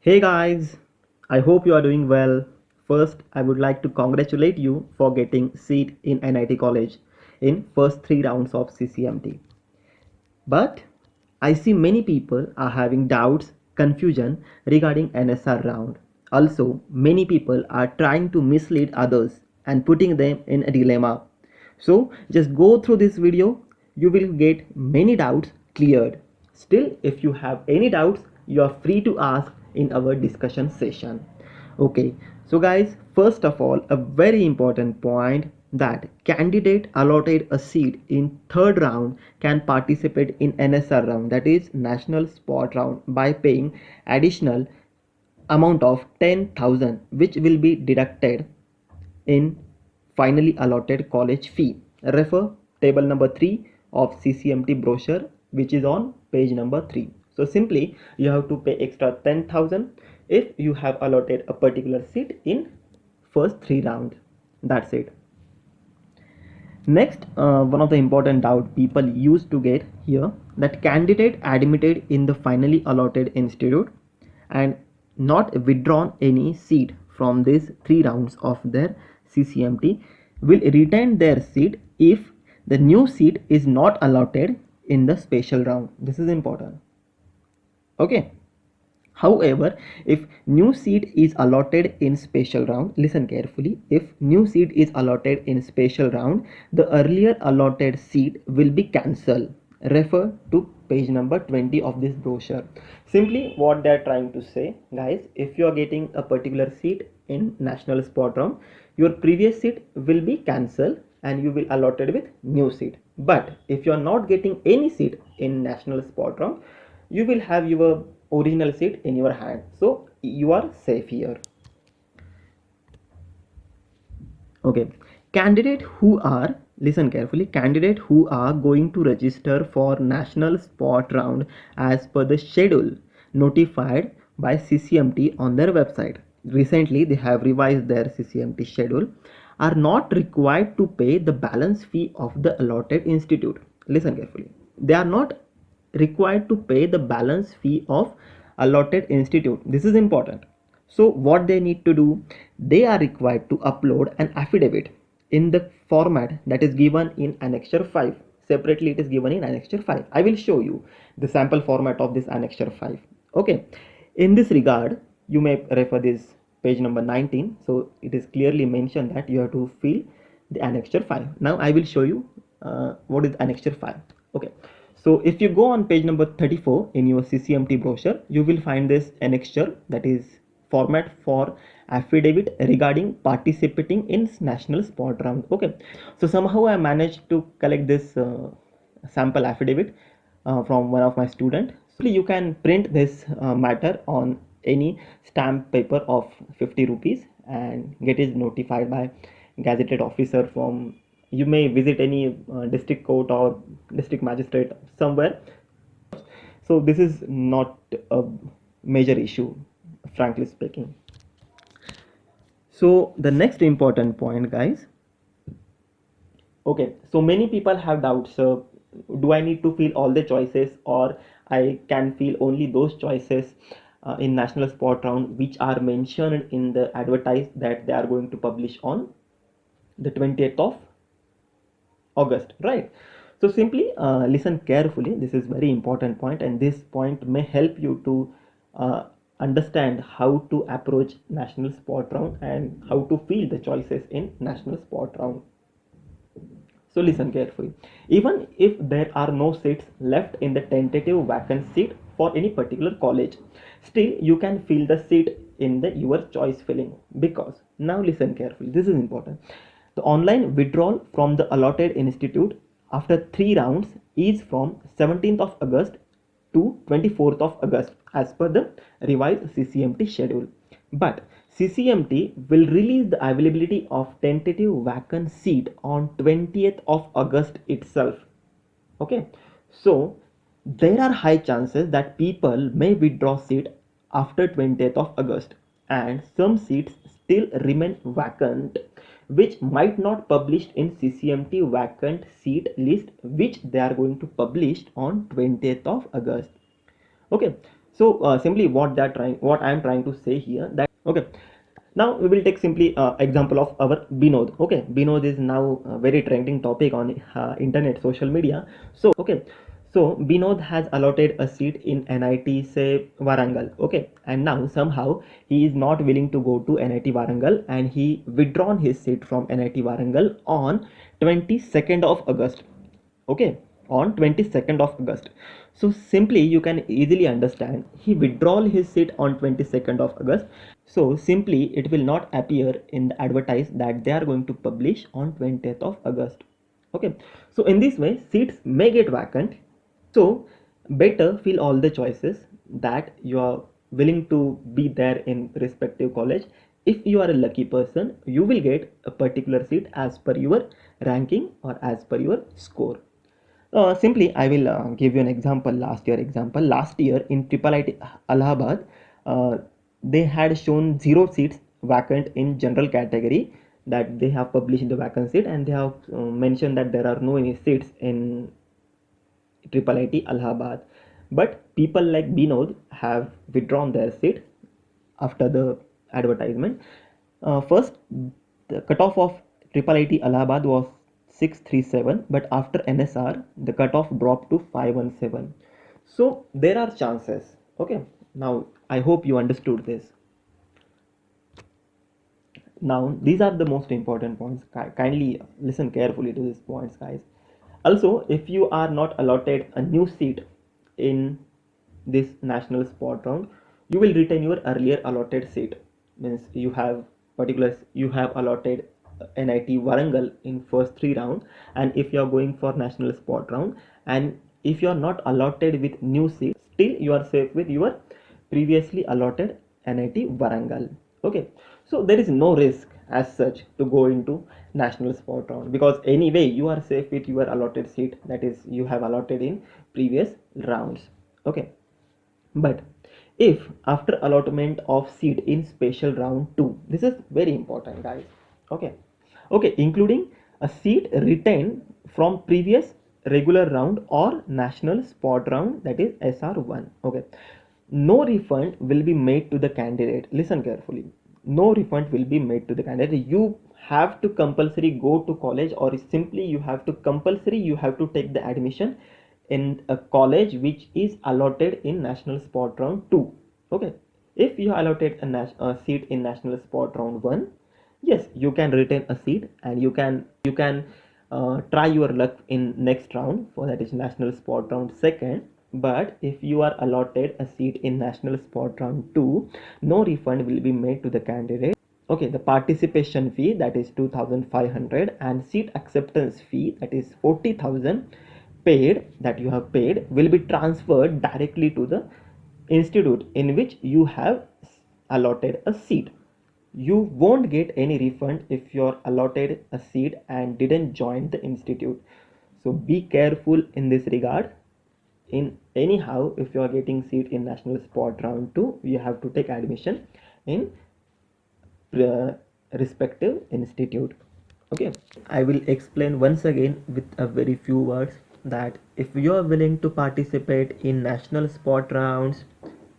Hey guys, I hope you are doing well. First, I would like to congratulate you for getting seat in NIT college in first 3 rounds of CCMT. But I see many people are having doubts, confusion regarding NSR round. Also, many people are trying to mislead others and putting them in a dilemma. So, just go through this video, you will get many doubts cleared. Still, if you have any doubts, you are free to ask in our discussion session. Okay, so guys, first of all, a very important point that candidate allotted a seat in third round can participate in NSR round, that is national sport round, by paying additional amount of 10,000 which will be deducted in finally allotted college fee. Refer table number 3 of CCMT brochure which is on page number 3. So simply you have to pay extra 10,000 if you have allotted a particular seat in first 3 rounds. That's it. Next, one of the important doubt people used to get here, that candidate admitted in the finally allotted institute and not withdrawn any seat from these 3 rounds of their CCMT will retain their seat if the new seat is not allotted in the special round. This is important. Okay. However, if new seat is allotted in special round, listen carefully. If new seat is allotted in special round, the earlier allotted seat will be cancelled. Refer to page number 20 of this brochure. Simply what they are trying to say, guys, if you are getting a particular seat in national sport round, your previous seat will be cancelled and you will allotted with new seat. But if you are not getting any seat in national sport round, you will have your original seat in your hand, so you are safe here. Okay, candidate who are, listen carefully, candidate who are going to register for national sport round as per the schedule notified by CCMT on their website. Recently they have revised their CCMT schedule, are not required to pay the balance fee of the allotted institute. Listen carefully, they are not required to pay the balance fee of allotted institute. This is important. So what they need to do, they are required to upload an affidavit in the format that is given in annexure 5. Separately it is given in annexure 5. I will show you the sample format of this annexure 5. Okay, in this regard you may refer this page number 19. So it is clearly mentioned that you have to fill the annexure 5. Now I will show you what is annexure 5. Okay, so if you go on page number 34 in your CCMT brochure, you will find this annexure, that is format for affidavit regarding participating in national sport round. Okay, so somehow I managed to collect this sample affidavit from one of my student. So you can print this matter on any stamp paper of 50 rupees and get it notified by gazetted officer from, you may visit any district court or district magistrate somewhere. So this is not a major issue, frankly speaking. So the next important point, guys. Okay, so many people have doubts. Do I need to fill all the choices, or I can fill only those choices in national sport round which are mentioned in the advertise that they are going to publish on the 20th of August, right? So simply listen carefully. This is very important point, and this point may help you to understand how to approach national sport round and how to fill the choices in national sport round. So listen carefully. Even if there are no seats left in the tentative vacant seat for any particular college, still you can fill the seat in the your choice filling, because now listen carefully. This is important. The online withdrawal from the allotted institute after 3 rounds is from 17th of August to 24th of August as per the revised CCMT schedule. But CCMT will release the availability of tentative vacant seat on 20th of August itself. Okay, so there are high chances that people may withdraw seat after 20th of August, and some seats still remain vacant which might not published in CCMT vacant seat list, which they are going to publish on 20th of August. Okay, So simply what I am trying to say here, that okay, now we will take simply example of our Binod. Okay, Binod is now a very trending topic on internet, social media. So okay, so Binod has allotted a seat in NIT, say Warangal. Okay, and now somehow he is not willing to go to NIT Warangal, and he withdrawn his seat from NIT Warangal on 22nd of August. Okay, on 22nd of August. So simply you can easily understand he withdrawal his seat on 22nd of August. So simply it will not appear in the advertise that they are going to publish on 20th of August. Okay, so in this way seats may get vacant. So better fill all the choices that you are willing to be there in respective college. If you are a lucky person, you will get a particular seat as per your ranking or as per your score. Simply, I will give you an example. Last year in Triple IT Allahabad, they had shown 0 seats vacant in general category, that they have published the vacant seat, and they have mentioned that there are no any seats in Triple IT Allahabad. But people like Binod have withdrawn their seat after the advertisement. First, the cutoff of Triple IT Allahabad was 637, but after NSR, the cutoff dropped to 517. So there are chances. Okay, now I hope you understood this. Now these are the most important points. Kindly listen carefully to these points, guys. Also, if you are not allotted a new seat in this national sport round, you will retain your earlier allotted seat. Means you have allotted NIT Warangal in first 3 rounds, and if you are going for national sport round, and if you are not allotted with new seat, still you are safe with your previously allotted NIT Warangal. Okay, so there is no risk as such to go into national sport round, because anyway you are safe with your allotted seat, that is you have allotted in previous rounds. Okay, but if after allotment of seat in special round 2, this is very important, guys. Okay, okay, including a seat retained from previous regular round or national sport round, that is SR1. Okay, no refund will be made to the candidate. Listen carefully. No refund will be made to the candidate. You have to compulsory go to college, or simply you have to take the admission in a college which is allotted in national sport round 2. Okay, if you allotted a seat in national sport round 1, yes, you can retain a seat, and you can try your luck in next round, for that is national sport round 2nd. But if you are allotted a seat in national sport round 2, no refund will be made to the candidate. Okay, the participation fee, that is 2500, and seat acceptance fee, that is 40,000 paid, that you have paid, will be transferred directly to the institute in which you have allotted a seat. You won't get any refund if you're allotted a seat and didn't join the institute. So be careful in this regard. In anyhow, if you are getting seat in national sport round 2, you have to take admission in respective institute. Okay, I will explain once again with a very few words, that if you are willing to participate in national sport rounds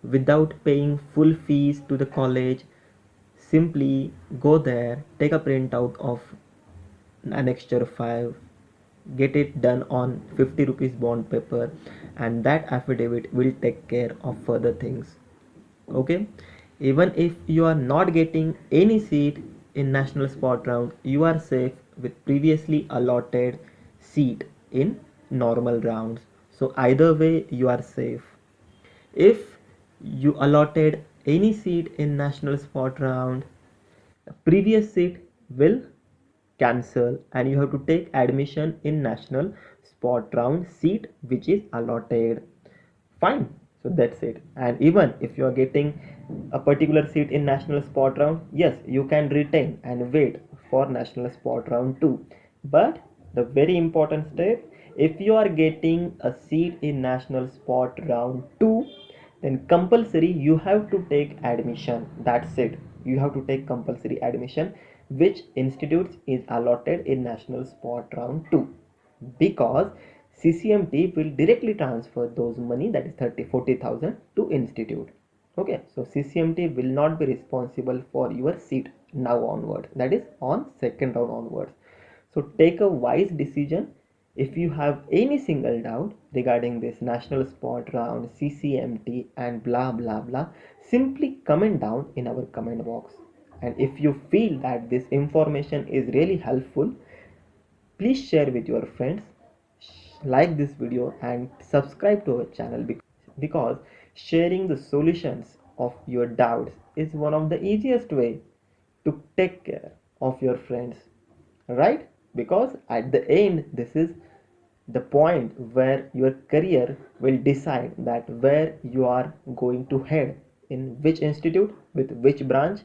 without paying full fees to the college, simply go there, take a printout of annexure 5, get it done on 50 rupees bond paper, and that affidavit will take care of further things. Okay, even if you are not getting any seat in national sport round, you are safe with previously allotted seat in normal rounds. So either way you are safe. If you allotted any seat in national sport round, previous seat will cancel, and you have to take admission in national sport round seat which is allotted. Fine, so that's it. And even if you are getting a particular seat in national sport round, yes, you can retain and wait for national sport round 2. But the very important step, if you are getting a seat in national sport round 2, then compulsory you have to take admission. That's it, you have to take compulsory admission which institutes is allotted in national sport round 2. Because CCMT will directly transfer those money, that is 30-40,000, to institute. Okay, so CCMT will not be responsible for your seat now onward, that is on second round onwards. So take a wise decision. If you have any single doubt regarding this national sport round, CCMT and blah blah blah, simply comment down in our comment box. And if you feel that this information is really helpful, please share with your friends, like this video and subscribe to our channel, because sharing the solutions of your doubts is one of the easiest way to take care of your friends, right? Because at the end, this is the point where your career will decide that where you are going to head, in which institute, with which branch.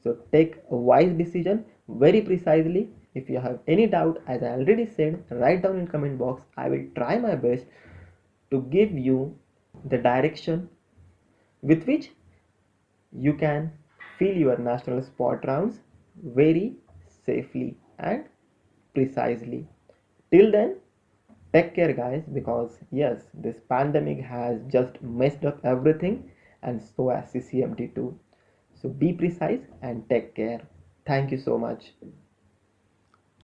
So take a wise decision very precisely. If you have any doubt, as I already said, write down in comment box. I will try my best to give you the direction with which you can fill your national sport rounds very safely and precisely. Till then, take care, guys, because yes, this pandemic has just messed up everything, and so has CCMT too. So be precise and take care. Thank you so much.